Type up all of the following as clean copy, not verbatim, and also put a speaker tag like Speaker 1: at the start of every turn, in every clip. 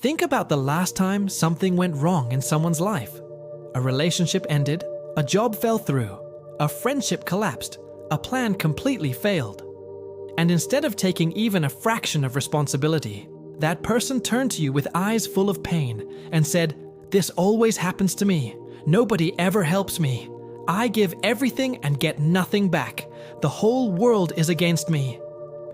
Speaker 1: Think about the last time something went wrong in someone's life. A relationship ended, a job fell through, a friendship collapsed, a plan completely failed. And instead of taking even a fraction of responsibility, that person turned to you with eyes full of pain and said, "This always happens to me. Nobody ever helps me. I give everything and get nothing back. The whole world is against me."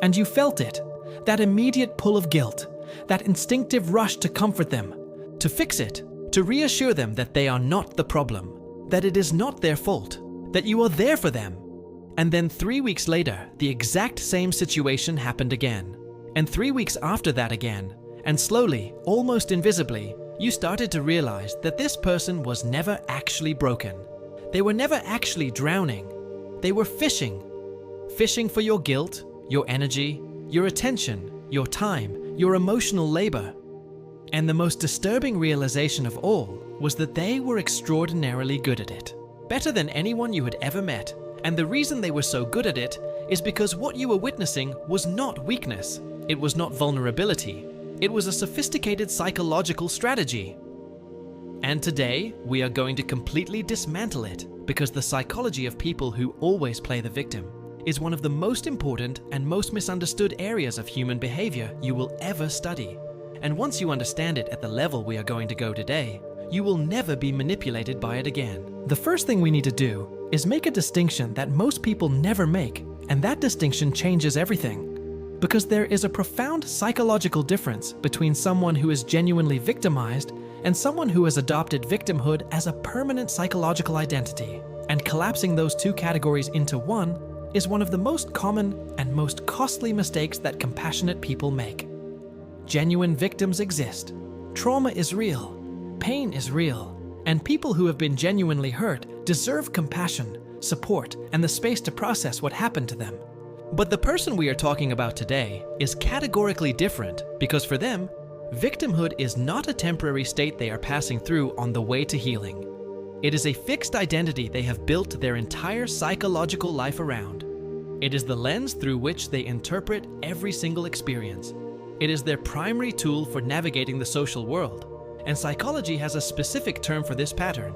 Speaker 1: And you felt it, that immediate pull of guilt, that instinctive rush to comfort them, to fix it, to reassure them that they are not the problem, that it is not their fault, that you are there for them. And then 3 weeks later, the exact same situation happened again. And 3 weeks after that again. And slowly, almost invisibly, you started to realize that this person was never actually broken. They were never actually drowning. They were fishing. Fishing for your guilt, your energy, your attention, your time, your emotional labor. And the most disturbing realization of all was that they were extraordinarily good at it. Better than anyone you had ever met. And the reason they were so good at it is because what you were witnessing was not weakness. It was not vulnerability. It was a sophisticated psychological strategy. And today, we are going to completely dismantle it, because the psychology of people who always play the victim is one of the most important and most misunderstood areas of human behavior you will ever study. And once you understand it at the level we are going to go today, you will never be manipulated by it again. The first thing we need to do is make a distinction that most people never make, and that distinction changes everything. Because there is a profound psychological difference between someone who is genuinely victimized and someone who has adopted victimhood as a permanent psychological identity. And collapsing those two categories into one is one of the most common and most costly mistakes that compassionate people make. Genuine victims exist. Trauma is real. Pain is real. And people who have been genuinely hurt deserve compassion, support, and the space to process what happened to them. But the person we are talking about today is categorically different, because for them, victimhood is not a temporary state they are passing through on the way to healing. It is a fixed identity they have built their entire psychological life around. It is the lens through which they interpret every single experience. It is their primary tool for navigating the social world, and psychology has a specific term for this pattern.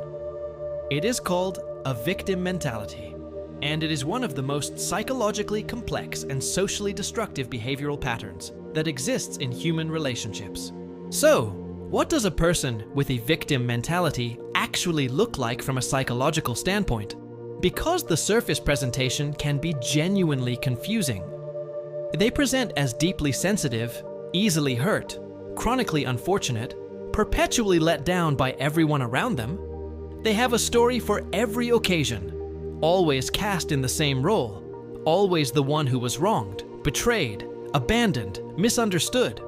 Speaker 1: It is called a victim mentality, and it is one of the most psychologically complex and socially destructive behavioral patterns that exists in human relationships. So, what does a person with a victim mentality actually look like from a psychological standpoint? Because the surface presentation can be genuinely confusing. They present as deeply sensitive, easily hurt, chronically unfortunate, perpetually let down by everyone around them. They have a story for every occasion, always cast in the same role, always the one who was wronged, betrayed, abandoned, misunderstood.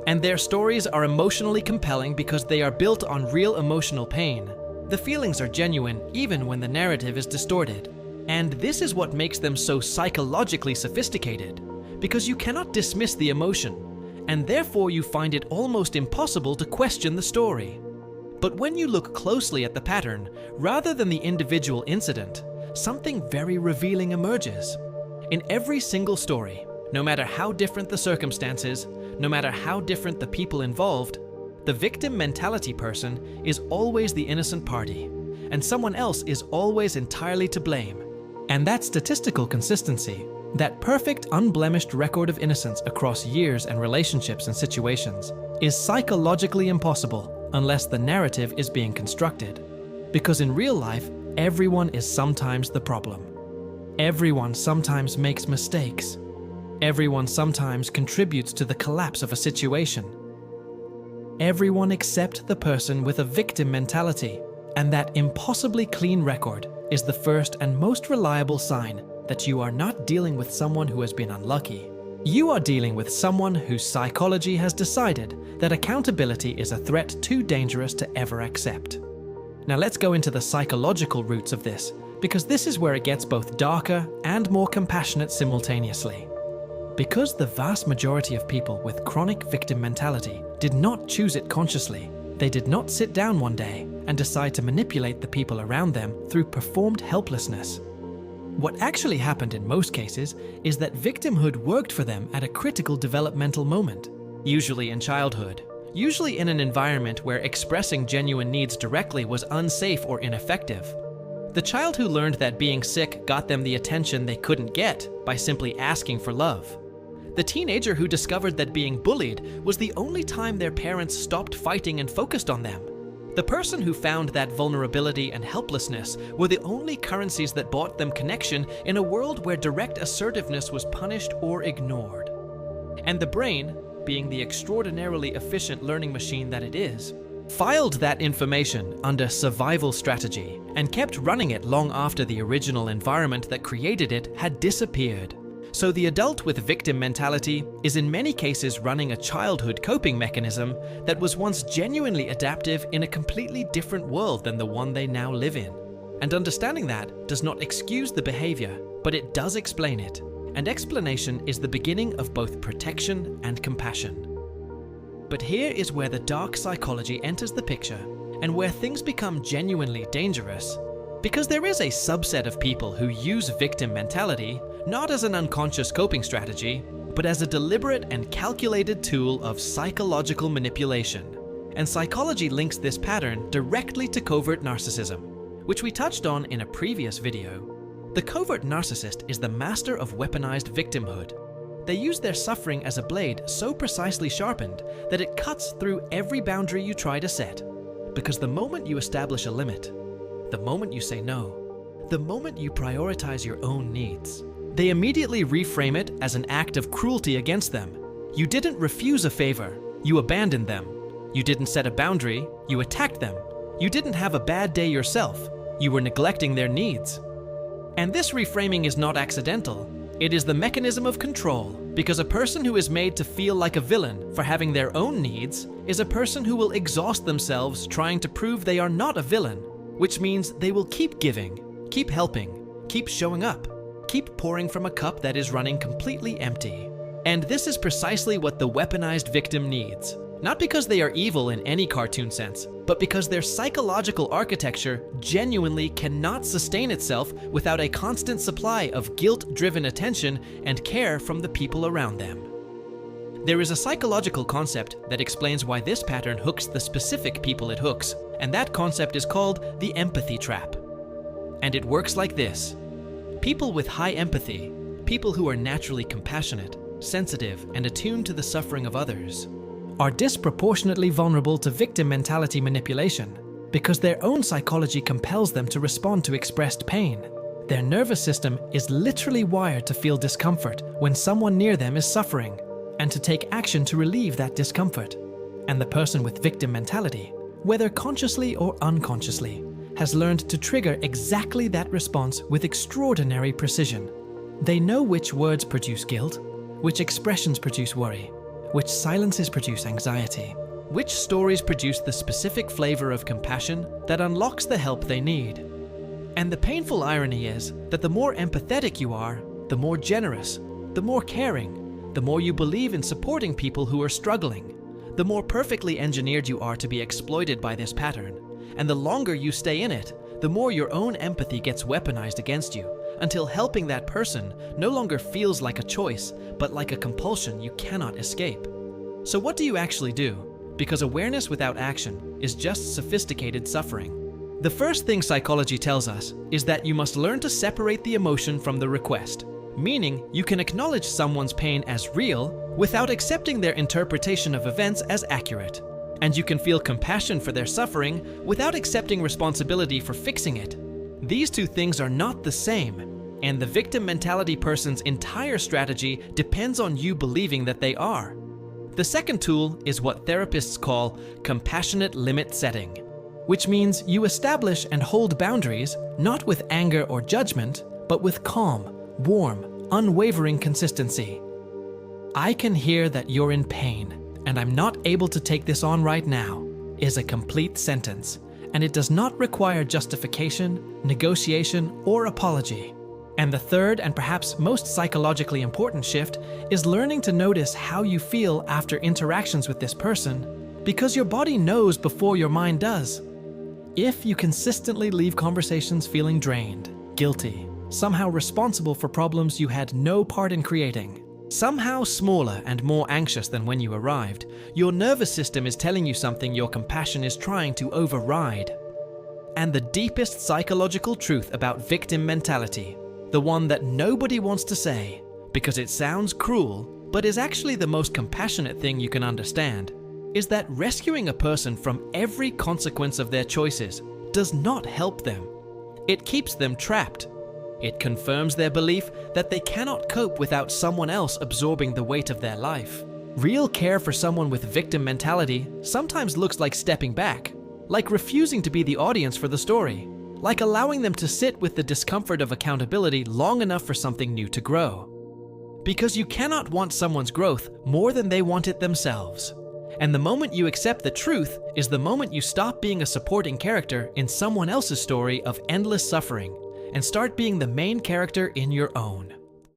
Speaker 1: And their stories are emotionally compelling because they are built on real emotional pain. The feelings are genuine even when the narrative is distorted. And this is what makes them so psychologically sophisticated, because you cannot dismiss the emotion, and therefore you find it almost impossible to question the story. But when you look closely at the pattern, rather than the individual incident, something very revealing emerges. In every single story, no matter how different the circumstances, no matter how different the people involved, the victim mentality person is always the innocent party, and someone else is always entirely to blame. And that statistical consistency, that perfect, unblemished record of innocence across years and relationships and situations, is psychologically impossible unless the narrative is being constructed. Because in real life, everyone is sometimes the problem. Everyone sometimes makes mistakes. Everyone sometimes contributes to the collapse of a situation. Everyone except the person with a victim mentality, and that impossibly clean record is the first and most reliable sign that you are not dealing with someone who has been unlucky. You are dealing with someone whose psychology has decided that accountability is a threat too dangerous to ever accept. Now let's go into the psychological roots of this, because this is where it gets both darker and more compassionate simultaneously. Because the vast majority of people with chronic victim mentality did not choose it consciously, they did not sit down one day and decide to manipulate the people around them through performed helplessness. What actually happened in most cases is that victimhood worked for them at a critical developmental moment, usually in childhood, usually in an environment where expressing genuine needs directly was unsafe or ineffective. The child who learned that being sick got them the attention they couldn't get by simply asking for love. The teenager who discovered that being bullied was the only time their parents stopped fighting and focused on them. The person who found that vulnerability and helplessness were the only currencies that bought them connection in a world where direct assertiveness was punished or ignored. And the brain, being the extraordinarily efficient learning machine that it is, filed that information under survival strategy and kept running it long after the original environment that created it had disappeared. So the adult with victim mentality is in many cases running a childhood coping mechanism that was once genuinely adaptive in a completely different world than the one they now live in. And understanding that does not excuse the behavior, but it does explain it. And explanation is the beginning of both protection and compassion. But here is where the dark psychology enters the picture and where things become genuinely dangerous. Because there is a subset of people who use victim mentality not as an unconscious coping strategy, but as a deliberate and calculated tool of psychological manipulation. And psychology links this pattern directly to covert narcissism, which we touched on in a previous video. The covert narcissist is the master of weaponized victimhood. They use their suffering as a blade so precisely sharpened that it cuts through every boundary you try to set. Because the moment you establish a limit, the moment you say no, the moment you prioritize your own needs, they immediately reframe it as an act of cruelty against them. You didn't refuse a favor, you abandoned them. You didn't set a boundary, you attacked them. You didn't have a bad day yourself, you were neglecting their needs. And this reframing is not accidental. It is the mechanism of control, because a person who is made to feel like a villain for having their own needs is a person who will exhaust themselves trying to prove they are not a villain, which means they will keep giving, keep helping, keep showing up, keep pouring from a cup that is running completely empty. And this is precisely what the weaponized victim needs. Not because they are evil in any cartoon sense, but because their psychological architecture genuinely cannot sustain itself without a constant supply of guilt-driven attention and care from the people around them. There is a psychological concept that explains why this pattern hooks the specific people it hooks, and that concept is called the empathy trap. And it works like this. People with high empathy, people who are naturally compassionate, sensitive, and attuned to the suffering of others, are disproportionately vulnerable to victim mentality manipulation because their own psychology compels them to respond to expressed pain. Their nervous system is literally wired to feel discomfort when someone near them is suffering and to take action to relieve that discomfort. And the person with victim mentality, whether consciously or unconsciously, has learned to trigger exactly that response with extraordinary precision. They know which words produce guilt, which expressions produce worry, which silences produce anxiety, which stories produce the specific flavor of compassion that unlocks the help they need. And the painful irony is that the more empathetic you are, the more generous, the more caring, the more you believe in supporting people who are struggling, the more perfectly engineered you are to be exploited by this pattern. And the longer you stay in it, the more your own empathy gets weaponized against you, until helping that person no longer feels like a choice, but like a compulsion you cannot escape. So what do you actually do? Because awareness without action is just sophisticated suffering. The first thing psychology tells us is that you must learn to separate the emotion from the request, meaning you can acknowledge someone's pain as real without accepting their interpretation of events as accurate. And you can feel compassion for their suffering without accepting responsibility for fixing it. These two things are not the same, and the victim mentality person's entire strategy depends on you believing that they are. The second tool is what therapists call compassionate limit setting, which means you establish and hold boundaries not with anger or judgment, but with calm, warm, unwavering consistency. I can hear that you're in pain, and I'm not able to take this on right now, is a complete sentence, and it does not require justification, negotiation, or apology. And the third and perhaps most psychologically important shift is learning to notice how you feel after interactions with this person, because your body knows before your mind does. If you consistently leave conversations feeling drained, guilty, somehow responsible for problems you had no part in creating, Somehow smaller and more anxious than when you arrived, your nervous system is telling you something your compassion is trying to override. And the deepest psychological truth about victim mentality, the one that nobody wants to say because it sounds cruel, but is actually the most compassionate thing you can understand, is that rescuing a person from every consequence of their choices does not help them. It keeps them trapped. It confirms their belief that they cannot cope without someone else absorbing the weight of their life. Real care for someone with victim mentality sometimes looks like stepping back, like refusing to be the audience for the story, like allowing them to sit with the discomfort of accountability long enough for something new to grow. Because you cannot want someone's growth more than they want it themselves. And the moment you accept the truth is the moment you stop being a supporting character in someone else's story of endless suffering and start being the main character in your own.